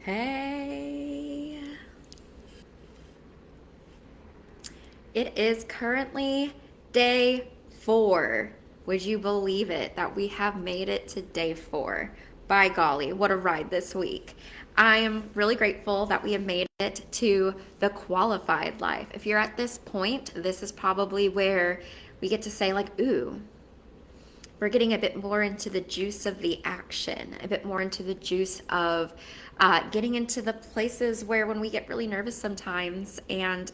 Hey. It is currently day 4. Would you believe it that we have made it to day 4? By golly, what a ride this week. I am really grateful that we have made it to the qualified life. If you're at this point, this is probably where we get to say, like, ooh, we're getting a bit more into the juice of the action, a bit more into the juice of getting into the places where when we get really nervous sometimes, and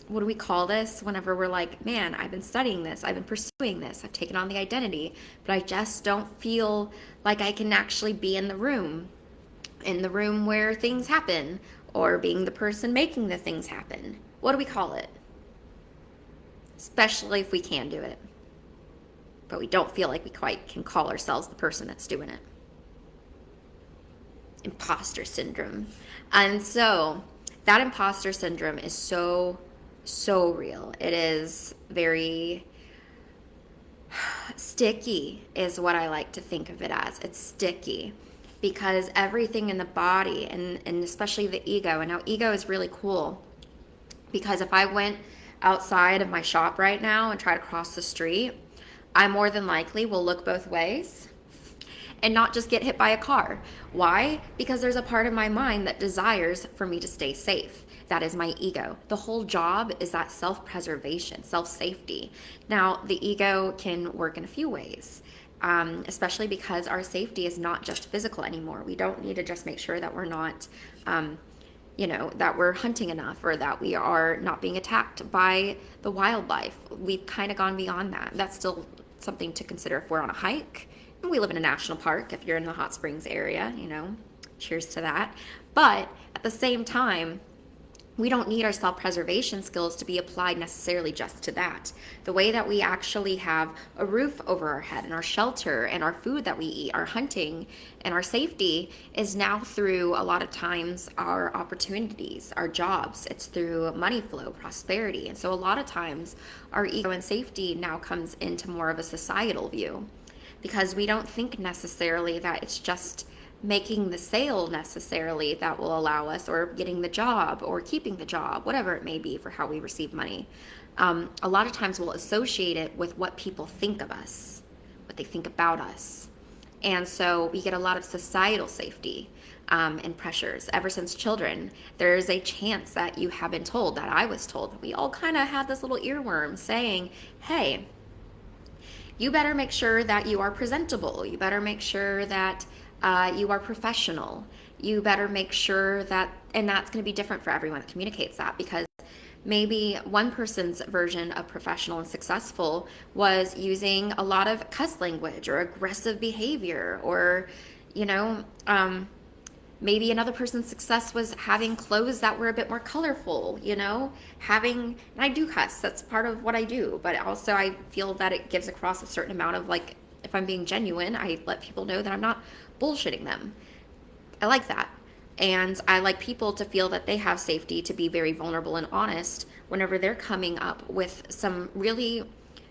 what do we call this? Whenever we're like, man, I've been studying this, I've been pursuing this, I've taken on the identity, but I just don't feel like I can actually be in the room where things happen, or being the person making the things happen. What do we call it? Especially if we can do it, but we don't feel like we quite can call ourselves the person that's doing it. Imposter syndrome. And so that imposter syndrome is so real. It is very sticky, is what I like to think of it as. It's sticky because everything in the body, and especially the ego, and now ego is really cool because if I went outside of my shop right now and try to cross the street, I more than likely will look both ways and not just get hit by a car. Why? Because there's a part of my mind that desires for me to stay safe. That is my ego. The whole job is that self-preservation, self-safety. Now, the ego can work in a few ways, especially because our safety is not just physical anymore. We don't need to just make sure that we're not that we're hunting enough, or that we are not being attacked by the wildlife. We've kind of gone beyond that. That's still something to consider if we're on a hike. We live in a national park. If you're in the hot springs area, cheers to that. But at the same time, we don't need our self-preservation skills to be applied necessarily just to that. The way that we actually have a roof over our head and our shelter and our food that we eat, our hunting and our safety is now through a lot of times our opportunities, our jobs. It's through money flow, prosperity. And so a lot of times our ego and safety now comes into more of a societal view because we don't think necessarily that it's just making the sale necessarily that will allow us, or getting the job or keeping the job, whatever it may be for how we receive money. A lot of times we'll associate it with what people think of us, what they think about us. And so we get a lot of societal safety and pressures. Ever since children, there's a chance that you have been told, that I was told, that we all kind of had this little earworm saying, hey, you better make sure that you are presentable. You better make sure that you are professional. You better make sure that, and that's going to be different for everyone that communicates that, because maybe one person's version of professional and successful was using a lot of cuss language or aggressive behavior, or, maybe another person's success was having clothes that were a bit more colorful, and I do cuss, that's part of what I do, but also I feel that it gives across a certain amount of, like, if I'm being genuine, I let people know that I'm not bullshitting them. I like that. And I like people to feel that they have safety to be very vulnerable and honest whenever they're coming up with some really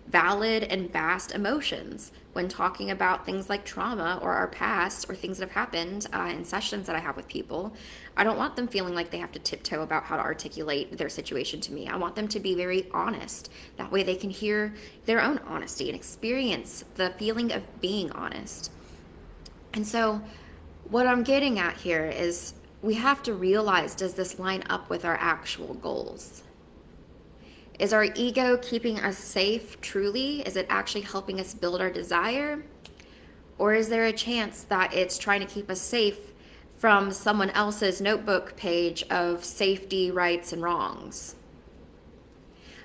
valid and vast emotions when talking about things like trauma or our past or things that have happened in sessions that I have with people. I don't want them feeling like they have to tiptoe about how to articulate their situation to me. I want them to be very honest. That way they can hear their own honesty and experience the feeling of being honest. And so what I'm getting at here is we have to realize, does this line up with our actual goals? Is our ego keeping us safe truly? Is it actually helping us build our desire? Or is there a chance that it's trying to keep us safe from someone else's notebook page of safety, rights, and wrongs?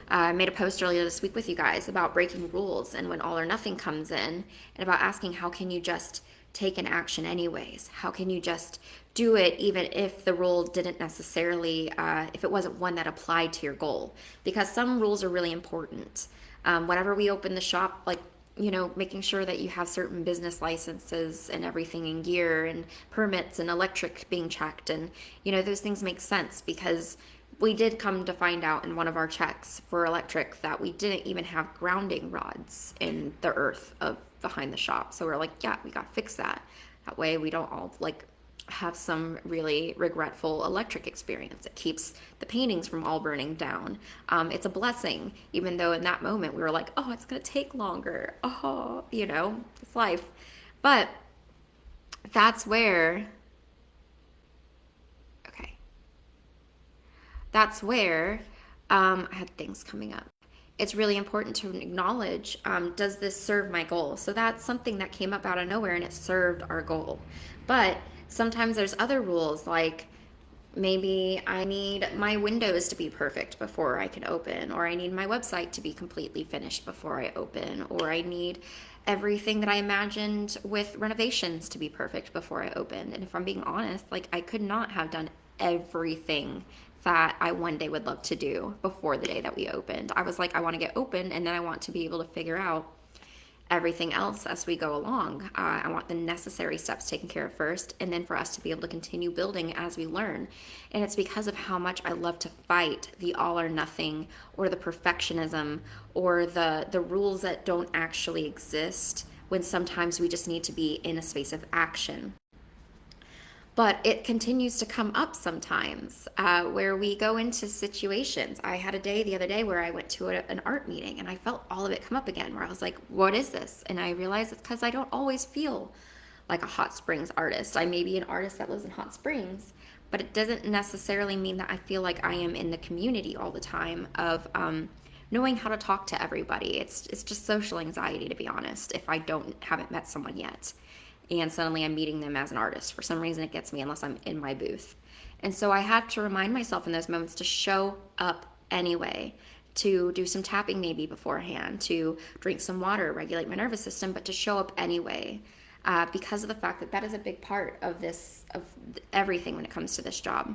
I made a post earlier this week with you guys about breaking rules and when all or nothing comes in, and about asking how can you just take an action anyways? How can you just do it even if the rule didn't necessarily, if it wasn't one that applied to your goal? Because some rules are really important. Whenever we open the shop, like, making sure that you have certain business licenses and everything in gear, and permits and electric being checked, and, those things make sense because we did come to find out in one of our checks for electric that we didn't even have grounding rods in the earth of behind the shop. So we're like, yeah, we got to fix that. That way we don't all, like, have some really regretful electric experience. It keeps the paintings from all burning down. It's a blessing, even though in that moment we were like, oh, it's going to take longer. Oh, it's life. But that's where, okay, that's where I had things coming up. It's really important to acknowledge, does this serve my goal? So that's something that came up out of nowhere and it served our goal. But sometimes there's other rules, like maybe I need my windows to be perfect before I can open, or I need my website to be completely finished before I open, or I need everything that I imagined with renovations to be perfect before I open. And if I'm being honest, like I could not have done everything that I one day would love to do before the day that we opened. I was like, I want to get open and then I want to be able to figure out everything else as we go along. I want the necessary steps taken care of first, and then for us to be able to continue building as we learn. And it's because of how much I love to fight the all or nothing, or the perfectionism, or the rules that don't actually exist, when sometimes we just need to be in a space of action. But it continues to come up sometimes, where we go into situations. I had a day the other day where I went to an art meeting and I felt all of it come up again, where I was like, what is this? And I realized it's because I don't always feel like a hot springs artist. I may be an artist that lives in hot springs, but it doesn't necessarily mean that I feel like I am in the community all the time of knowing how to talk to everybody. It's just social anxiety, to be honest, if I haven't met someone yet and suddenly I'm meeting them as an artist. For some reason, it gets me unless I'm in my booth. And so I have to remind myself in those moments to show up anyway, to do some tapping maybe beforehand, to drink some water, regulate my nervous system, but to show up anyway, because of the fact that that is a big part of this, of everything when it comes to this job.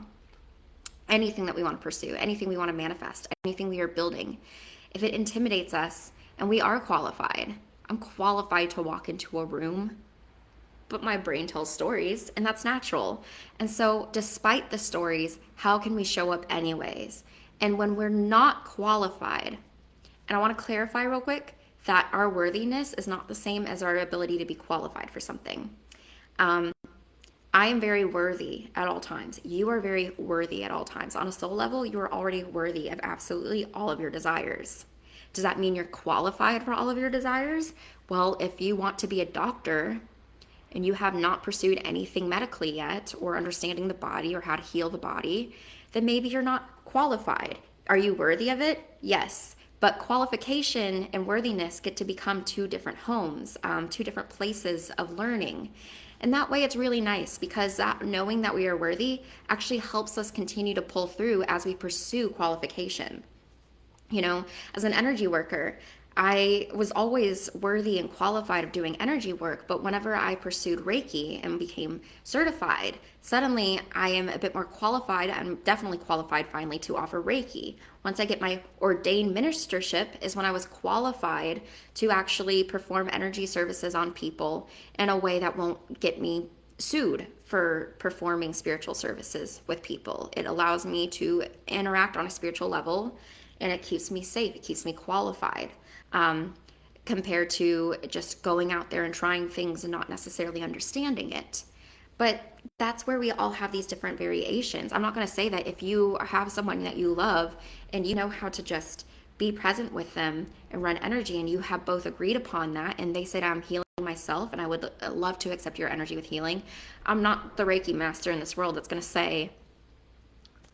Anything that we want to pursue, anything we want to manifest, anything we are building, if it intimidates us, and we are qualified, I'm qualified to walk into a room, but my brain tells stories, and that's natural. And so despite the stories, how can we show up anyways? And when we're not qualified, and I want to clarify real quick that our worthiness is not the same as our ability to be qualified for something. I am very worthy at all times. You are very worthy at all times. On a soul level, you are already worthy of absolutely all of your desires. Does that mean you're qualified for all of your desires? Well, if you want to be a doctor, and you have not pursued anything medically yet, or understanding the body or how to heal the body, then maybe you're not qualified. Are you worthy of it? Yes. But qualification and worthiness get to become two different homes, two different places of learning. And that way it's really nice, because that knowing that we are worthy actually helps us continue to pull through as we pursue qualification. As an energy worker, I was always worthy and qualified of doing energy work, but whenever I pursued Reiki and became certified, suddenly I am a bit more qualified. I'm definitely qualified finally to offer Reiki. Once I get my ordained ministership is when I was qualified to actually perform energy services on people in a way that won't get me sued for performing spiritual services with people. It allows me to interact on a spiritual level, and it keeps me safe. It keeps me qualified. Compared to just going out there and trying things and not necessarily understanding it. But that's where we all have these different variations. I'm not going to say that if you have someone that you love and you know how to just be present with them and run energy, and you have both agreed upon that, and they said, I'm healing myself and I would love to accept your energy with healing. I'm not the Reiki master in this world that's going to say,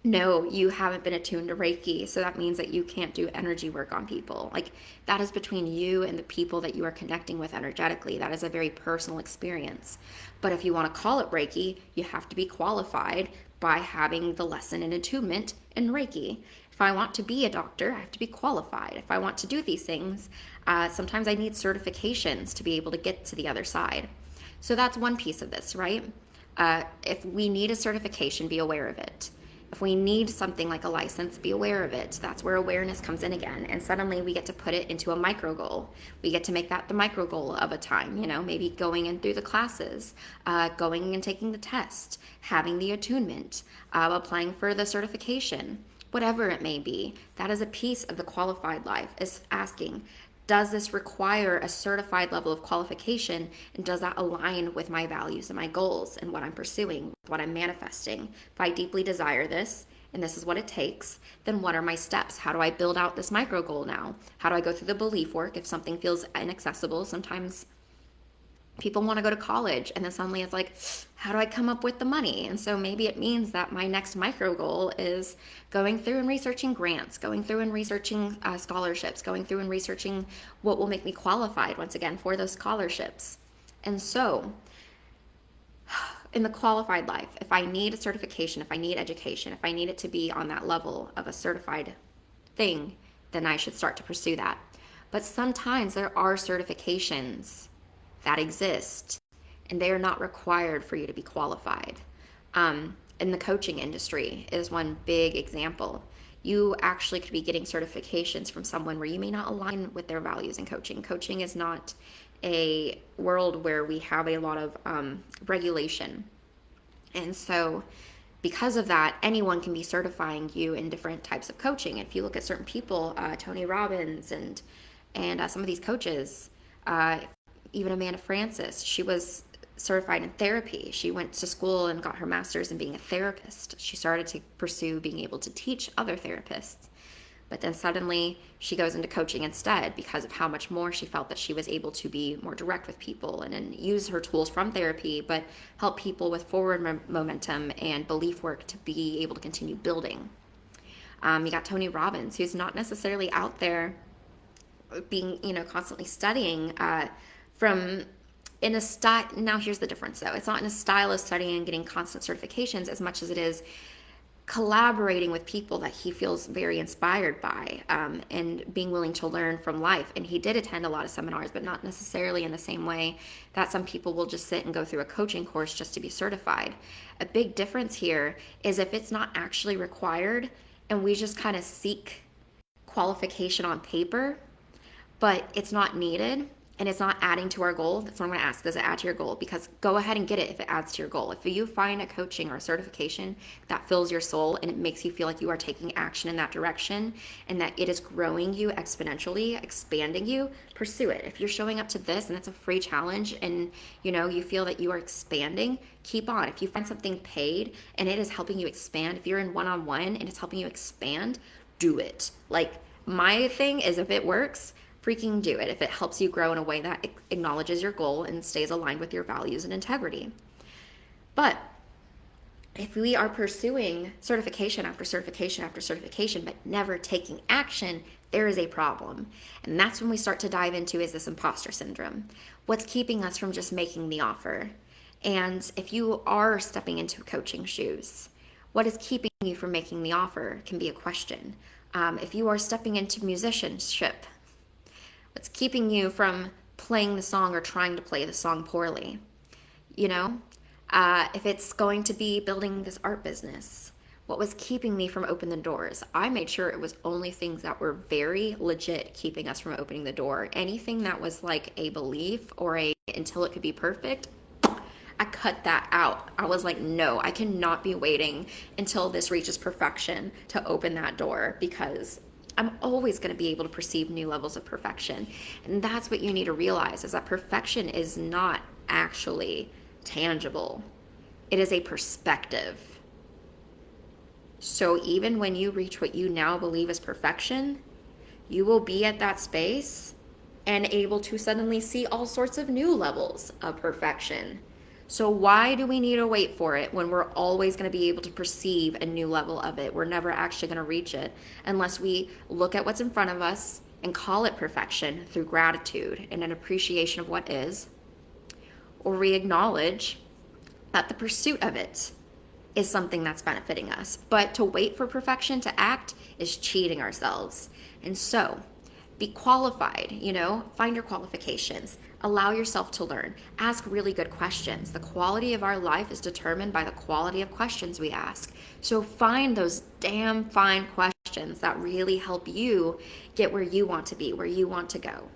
no, you haven't been attuned to Reiki, so that means that you can't do energy work on people. Like, that is between you and the people that you are connecting with energetically. That is a very personal experience. But if you want to call it Reiki, you have to be qualified by having the lesson in attunement in Reiki. If I want to be a doctor, I have to be qualified. If I want to do these things, sometimes I need certifications to be able to get to the other side. So that's one piece of this, right? If we need a certification, be aware of it. If we need something like a license, be aware of it. That's where awareness comes in again. And suddenly we get to put it into a micro goal. We get to make that the micro goal of a time, maybe going in through the classes, going and taking the test, having the attunement, applying for the certification, whatever it may be. That is a piece of the qualified life, is asking, Does this require a certified level of qualification? And does that align with my values and my goals and what I'm pursuing, what I'm manifesting? If I deeply desire this and this is what it takes, then what are my steps? How do I build out this micro goal now? How do I go through the belief work if something feels inaccessible? Sometimes people want to go to college and then suddenly it's like, how do I come up with the money? And so maybe it means that my next micro goal is going through and researching grants, going through and researching scholarships, going through and researching what will make me qualified once again for those scholarships. And so in the qualified life, if I need a certification, if I need education, if I need it to be on that level of a certified thing, then I should start to pursue that. But sometimes there are certifications that exist and they are not required for you to be qualified. In the coaching industry is one big example. You actually could be getting certifications from someone where you may not align with their values in coaching. Coaching is not a world where we have a lot of regulation. And so because of that, anyone can be certifying you in different types of coaching. If you look at certain people, Tony Robbins and some of these coaches, even Amanda Francis, she was certified in therapy. She went to school and got her master's in being a therapist. She started to pursue being able to teach other therapists. But then suddenly she goes into coaching instead because of how much more she felt that she was able to be more direct with people and use her tools from therapy, but help people with forward momentum and belief work to be able to continue building. You got Tony Robbins, who's not necessarily out there being, constantly studying from in a style. Now here's the difference though. It's not in a style of studying and getting constant certifications as much as it is collaborating with people that he feels very inspired by, and being willing to learn from life. And he did attend a lot of seminars, but not necessarily in the same way that some people will just sit and go through a coaching course just to be certified. A big difference here is if it's not actually required and we just kind of seek qualification on paper, but it's not needed and it's not adding to our goal. That's what I'm going to ask. Does it add to your goal? Because go ahead and get it if it adds to your goal. If you find a coaching or a certification that fills your soul and it makes you feel like you are taking action in that direction and that it is growing you exponentially, expanding you, pursue it. If you're showing up to this and it's a free challenge and you feel that you are expanding, keep on. If you find something paid and it is helping you expand, if you're in one-on-one and it's helping you expand, do it. Like, my thing is, if it works, freaking do it. If it helps you grow in a way that acknowledges your goal and stays aligned with your values and integrity. But if we are pursuing certification after certification after certification, but never taking action, there is a problem. And that's when we start to dive into, is this imposter syndrome? What's keeping us from just making the offer? And if you are stepping into coaching shoes, what is keeping you from making the offer can be a question. If you are stepping into musicianship, what's keeping you from playing the song or trying to play the song poorly? If it's going to be building this art business, what was keeping me from opening the doors? I made sure it was only things that were very legit keeping us from opening the door. Anything that was like a belief or until it could be perfect, I cut that out. I was like, no, I cannot be waiting until this reaches perfection to open that door, because I'm always going to be able to perceive new levels of perfection. And that's what you need to realize, is that perfection is not actually tangible. It is a perspective. So even when you reach what you now believe is perfection, you will be at that space and able to suddenly see all sorts of new levels of perfection. So why do we need to wait for it when we're always going to be able to perceive a new level of it? We're never actually going to reach it unless we look at what's in front of us and call it perfection through gratitude and an appreciation of what is, or we acknowledge that the pursuit of it is something that's benefiting us. But to wait for perfection to act is cheating ourselves. And so be qualified, find your qualifications. Allow yourself to learn. Ask really good questions. The quality of our life is determined by the quality of questions we ask. So find those damn fine questions that really help you get where you want to be, where you want to go.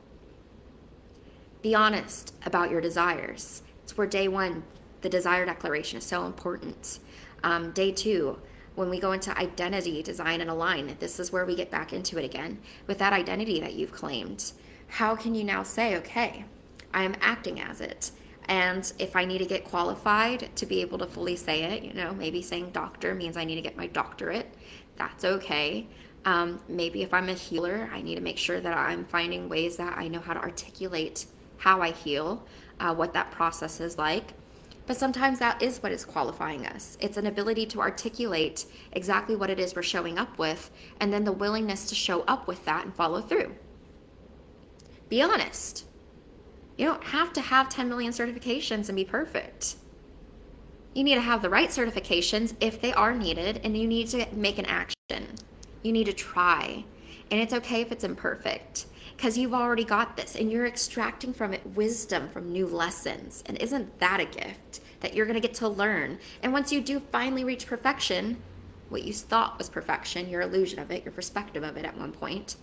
Be honest about your desires. It's where day one, the desire declaration, is so important. Day two, when we go into identity, design, and align, this is where we get back into it again. With that identity that you've claimed, how can you now say, okay, I am acting as it? And if I need to get qualified to be able to fully say it, maybe saying doctor means I need to get my doctorate. That's okay. Maybe if I'm a healer, I need to make sure that I'm finding ways that I know how to articulate how I heal, what that process is like. But sometimes that is what is qualifying us. It's an ability to articulate exactly what it is we're showing up with, and then the willingness to show up with that and follow through. Be honest. You don't have to have 10 million certifications and be perfect. You need to have the right certifications if they are needed, and you need to make an action. You need to try. And it's okay if it's imperfect, because you've already got this and you're extracting from it wisdom from new lessons. And isn't that a gift that you're going to get to learn? And once you do finally reach perfection, what you thought was perfection, your illusion of it, your perspective of it at one point,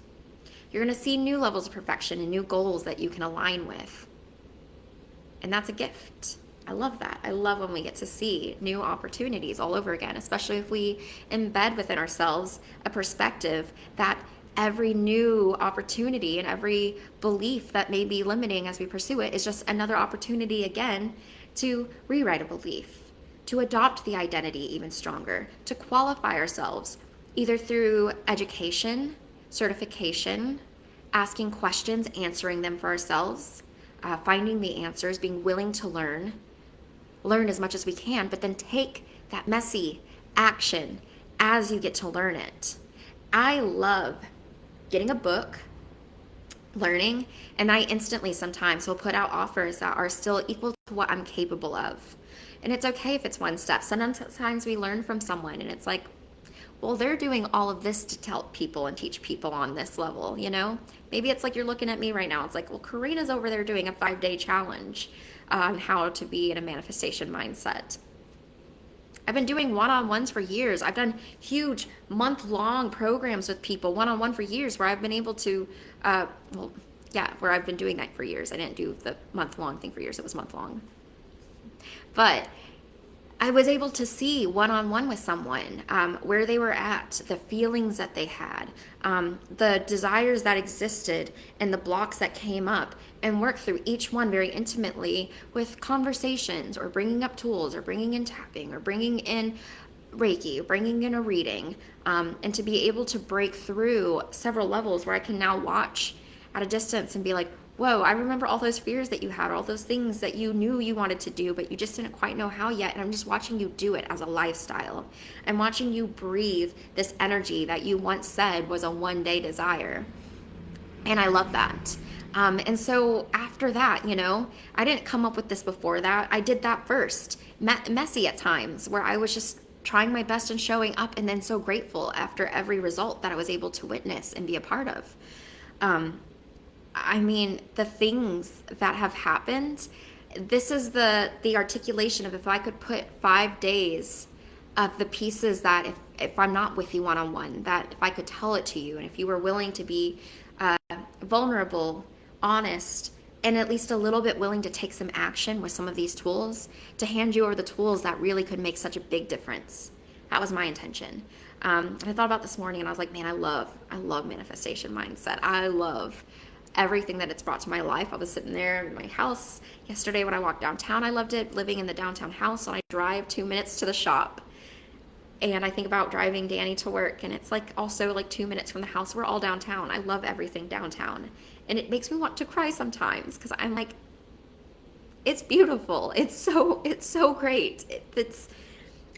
you're going to see new levels of perfection and new goals that you can align with. And that's a gift. I love that. I love when we get to see new opportunities all over again, especially if we embed within ourselves a perspective that every new opportunity and every belief that may be limiting as we pursue it is just another opportunity again to rewrite a belief, to adopt the identity even stronger, to qualify ourselves either through education, certification, asking questions, answering them for ourselves, finding the answers, being willing to learn as much as we can, but then take that messy action as you get to learn it. I love getting a book, learning, and I instantly sometimes will put out offers that are still equal to what I'm capable of. And it's okay if it's one step. Sometimes we learn from someone and it's like, well, they're doing all of this to tell people and teach people on this level, Maybe it's like you're looking at me right now. It's like, well, Karina's over there doing a 5-day challenge on how to be in a manifestation mindset. I've been doing one-on-ones for years. I've done huge month-long programs with people, one-on-one for years, where I've been able to, where I've been doing that for years. I didn't do the month-long thing for years. It was month-long. But I was able to see one-on-one with someone where they were at, the feelings that they had, the desires that existed, and the blocks that came up, and work through each one very intimately with conversations or bringing up tools or bringing in tapping or bringing in Reiki or bringing in a reading, and to be able to break through several levels where I can now watch at a distance and be like, whoa, I remember all those fears that you had, all those things that you knew you wanted to do, but you just didn't quite know how yet. And I'm just watching you do it as a lifestyle. I'm watching you breathe this energy that you once said was a one-day desire. And I love that. And so after that, I didn't come up with this before that. I did that first, messy at times, where I was just trying my best and showing up, and then so grateful after every result that I was able to witness and be a part of. The things that have happened, this is the articulation of, if I could put 5 days of the pieces that if I'm not with you one-on-one, that if I could tell it to you, and if you were willing to be vulnerable, honest, and at least a little bit willing to take some action with some of these tools, to hand you over the tools that really could make such a big difference. That was my intention. And I thought about this morning and I was like, man, I love manifestation mindset. I love everything that it's brought to my life. I was sitting there in my house yesterday when I walked downtown. I loved it, living in the downtown house, and I drive 2 minutes to the shop. And I think about driving Danny to work, and it's like also like 2 minutes from the house. We're all downtown. I love everything downtown. And it makes me want to cry sometimes, because I'm like, it's beautiful. It's so great.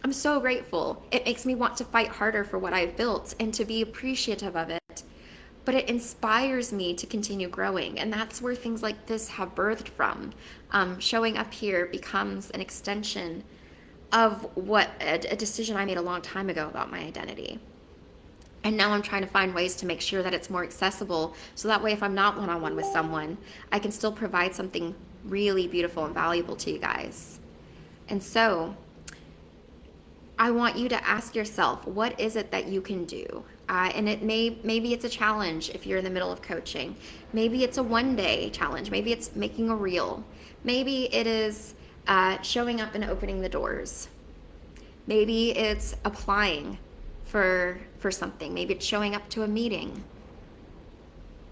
I'm so grateful. It makes me want to fight harder for what I've built and to be appreciative of it. But it inspires me to continue growing. And that's where things like this have birthed from. Showing up here becomes an extension of what a decision I made a long time ago about my identity. And now I'm trying to find ways to make sure that it's more accessible, so that way if I'm not one-on-one with someone, I can still provide something really beautiful and valuable to you guys. And so I want you to ask yourself, what is it that you can do? And maybe it's a challenge if you're in the middle of coaching. Maybe it's a one-day challenge. Maybe it's making a reel. Maybe it is showing up and opening the doors. Maybe it's applying for something. Maybe it's showing up to a meeting.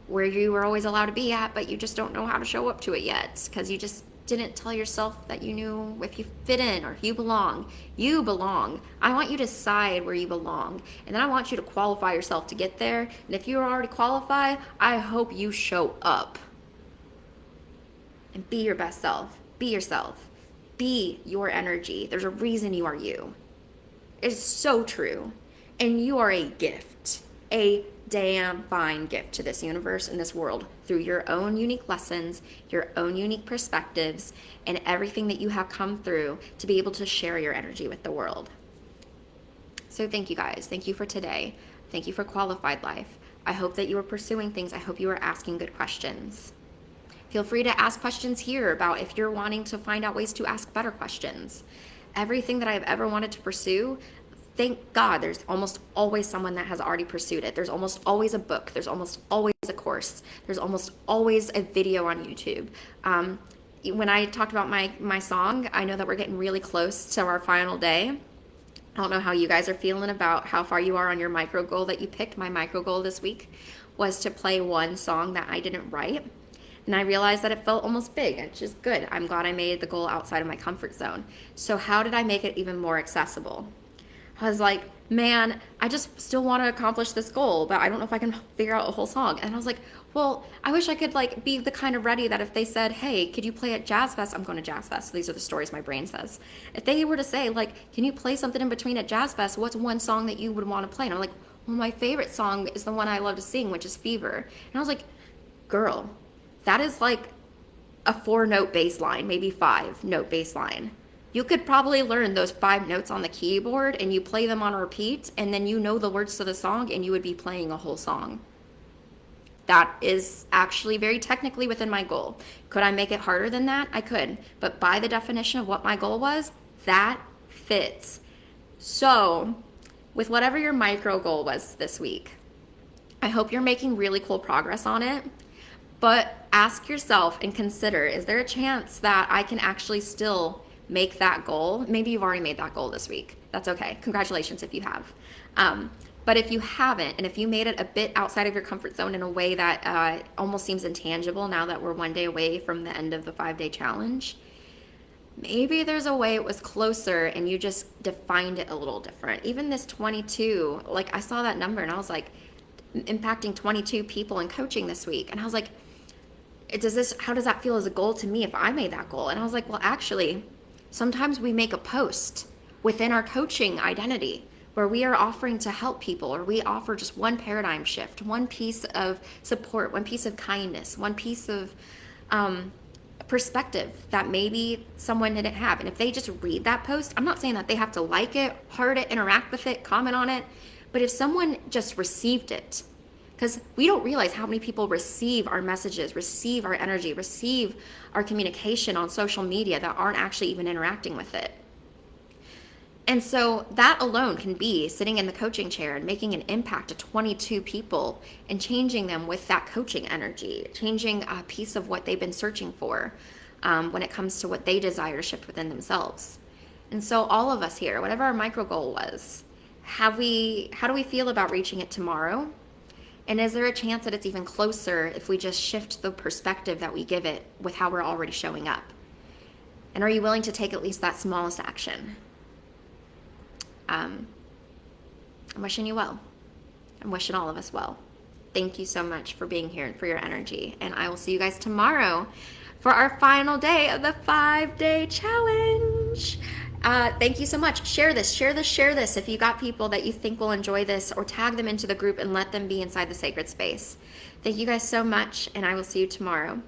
where you were always allowed to be at, but you just don't know how to show up to it yet because you just didn't tell yourself that you knew if you fit in or if you belong. You belong. I want you to decide where you belong, and then I want you to qualify yourself to get there. And if you're already qualified, I hope you show up and be your best self. Be yourself. Be your energy. There's a reason you are you. It's so true. And you are a gift, a damn fine gift to this universe and this world through your own unique lessons, your own unique perspectives, and everything that you have come through to be able to share your energy with the world. So thank you guys. Thank you for today. Thank you for Qualified Life. I hope that you are pursuing things. I hope you are asking good questions. Feel free to ask questions here about if you're wanting to find out ways to ask better questions. Everything that I've ever wanted to pursue, thank God there's almost always someone that has already pursued it. There's almost always a book. There's almost always a course. There's almost always a video on YouTube. When I talked about my song, I know that we're getting really close to our final day. I don't know how you guys are feeling about how far you are on your micro goal that you picked. My micro goal this week was to play one song that I didn't write. And I realized that it felt almost big, which is good. I'm glad I made the goal outside of my comfort zone. So how did I make it even more accessible? I was like, man, I just still want to accomplish this goal, but I don't know if I can figure out a whole song. And I was like, well, I wish I could like be the kind of ready that if they said, hey, could you play at Jazz Fest? I'm going to Jazz Fest. These are the stories my brain says. If they were to say, like, can you play something in between at Jazz Fest? What's one song that you would want to play? And I'm like, well, my favorite song is the one I love to sing, which is Fever. And I was like, girl, that is like a 4-note bass line, maybe 5-note bass line. You could probably learn those 5 notes on the keyboard and you play them on repeat, and then you know the words to the song and you would be playing a whole song. That is actually very technically within my goal. Could I make it harder than that? I could. But by the definition of what my goal was, that fits. So, with whatever your micro goal was this week, I hope you're making really cool progress on it. But ask yourself and consider, is there a chance that I can actually still make that goal? Maybe you've already made that goal this week. That's okay. Congratulations if you have. But if you haven't, and if you made it a bit outside of your comfort zone in a way that almost seems intangible now that we're 1 day away from the end of the 5-day challenge, maybe there's a way it was closer and you just defined it a little different. Even this 22, like I saw that number and I was like, impacting 22 people in coaching this week. And I was like, how does that feel as a goal to me if I made that goal? And I was like, well, actually, sometimes we make a post within our coaching identity where we are offering to help people, or we offer just one paradigm shift, one piece of support, one piece of kindness, one piece of perspective that maybe someone didn't have. And if they just read that post, I'm not saying that they have to like it, heart it, interact with it, comment on it, but if someone just received it, because we don't realize how many people receive our messages, receive our energy, receive our communication on social media that aren't actually even interacting with it. And so that alone can be sitting in the coaching chair and making an impact to 22 people and changing them with that coaching energy, changing a piece of what they've been searching for when it comes to what they desire to shift within themselves. And so all of us here, whatever our micro goal was, how do we feel about reaching it tomorrow? And is there a chance that it's even closer if we just shift the perspective that we give it with how we're already showing up? And are you willing to take at least that smallest action? I'm wishing you well. I'm wishing all of us well. Thank you so much for being here and for your energy. And I will see you guys tomorrow for our final day of the 5-day challenge. Thank you so much. Share this. If you got people that you think will enjoy this, or tag them into the group and let them be inside the sacred space. Thank you guys so much, and I will see you tomorrow.